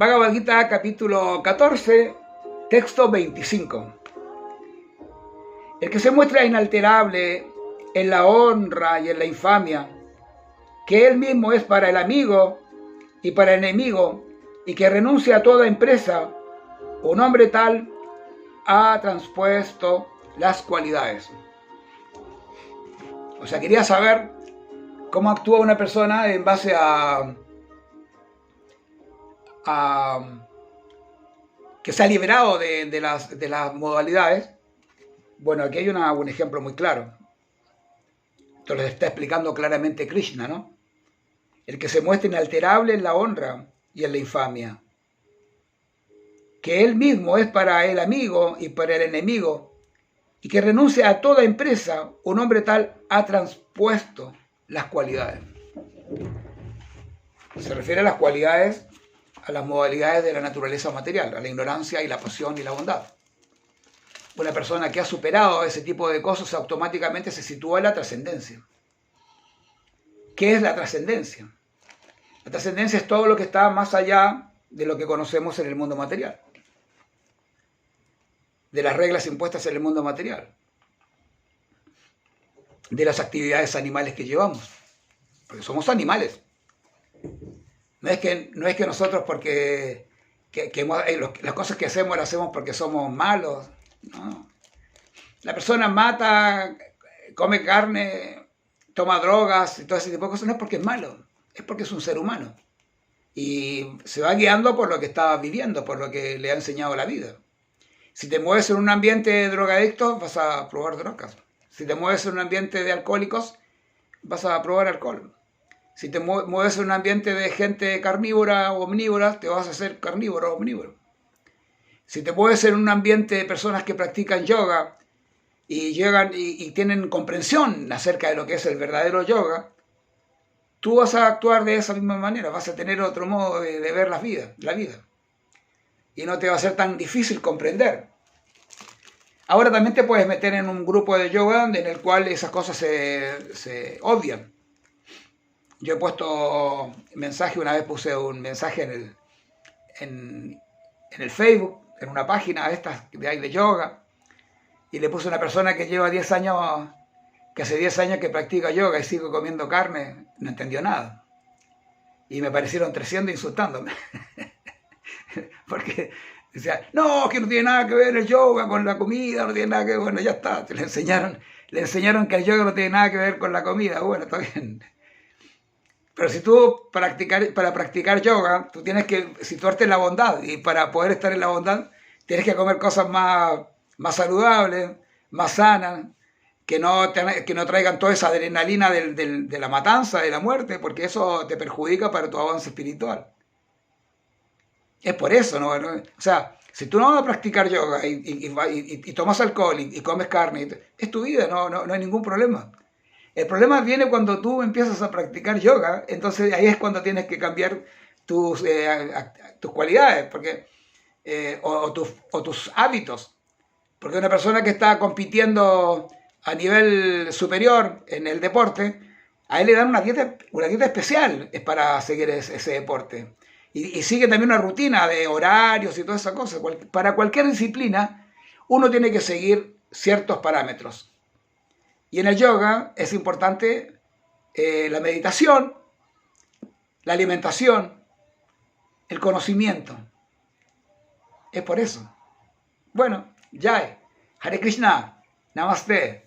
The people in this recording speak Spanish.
Bhagavad Gita, capítulo 14, texto 25. El que se muestra inalterable en la honra y en la infamia, que él mismo es para el amigo y para el enemigo, y que renuncia a toda empresa, un hombre tal ha transpuesto las cualidades. O sea, quería saber cómo actúa una persona en base a que se ha liberado de las modalidades. Bueno, aquí hay un ejemplo muy claro. Esto lo está explicando claramente Krishna, ¿no? El que se muestra inalterable en la honra y en la infamia, que él mismo es para el amigo y para el enemigo, y que renuncia a toda empresa, un hombre tal ha transpuesto las cualidades. Se refiere a las cualidades, a las modalidades de la naturaleza material, a la ignorancia y la pasión y la bondad. Una persona que ha superado ese tipo de cosas automáticamente se sitúa en la trascendencia. ¿Qué es la trascendencia? La trascendencia es todo lo que está más allá de lo que conocemos en el mundo material, de las reglas impuestas en el mundo material, de las actividades animales que llevamos, porque somos animales. No es que nosotros porque las cosas que hacemos las hacemos porque somos malos. No. La persona mata, come carne, toma drogas y todo ese tipo de cosas, no es porque es malo, es porque es un ser humano. Y se va guiando por lo que está viviendo, por lo que le ha enseñado la vida. Si te mueves en un ambiente de drogadictos, vas a probar drogas. Si te mueves en un ambiente de alcohólicos, vas a probar alcohol. Si te mueves en un ambiente de gente carnívora o omnívora, te vas a hacer carnívoro o omnívoro. Si te mueves en un ambiente de personas que practican yoga y llegan y tienen comprensión acerca de lo que es el verdadero yoga, tú vas a actuar de esa misma manera, vas a tener otro modo de ver la vida. Y no te va a ser tan difícil comprender. Ahora también te puedes meter en un grupo de yoga en el cual esas cosas se obvian. Yo he puesto mensaje, una vez puse un mensaje en el Facebook, en una página de estas de yoga, y le puse a una persona que lleva 10 años, que hace 10 años que practica yoga y sigue comiendo carne, no entendió nada. Y me parecieron 300 insultándome. Porque decía, no, que no tiene nada que ver el yoga con la comida, no tiene nada que ver. Bueno, ya está, le enseñaron que el yoga no tiene nada que ver con la comida. Bueno, está bien. Pero si tú para practicar yoga, tú tienes que situarte en la bondad, y para poder estar en la bondad tienes que comer cosas más saludables, más sanas, que no traigan toda esa adrenalina de la matanza, de la muerte, porque eso te perjudica para tu avance espiritual. Es por eso, ¿no? O sea, si tú no vas a practicar yoga y tomas alcohol y comes carne, es tu vida, no hay ningún problema. El problema viene cuando tú empiezas a practicar yoga, entonces ahí es cuando tienes que cambiar tus cualidades o tus hábitos. Porque una persona que está compitiendo a nivel superior en el deporte, a él le dan una dieta especial para seguir ese deporte. Y sigue también una rutina de horarios y todas esas cosas. Para cualquier disciplina, uno tiene que seguir ciertos parámetros. Y en el yoga es importante la meditación, la alimentación, el conocimiento. Es por eso. Bueno, Jai, Hare Krishna, Namaste.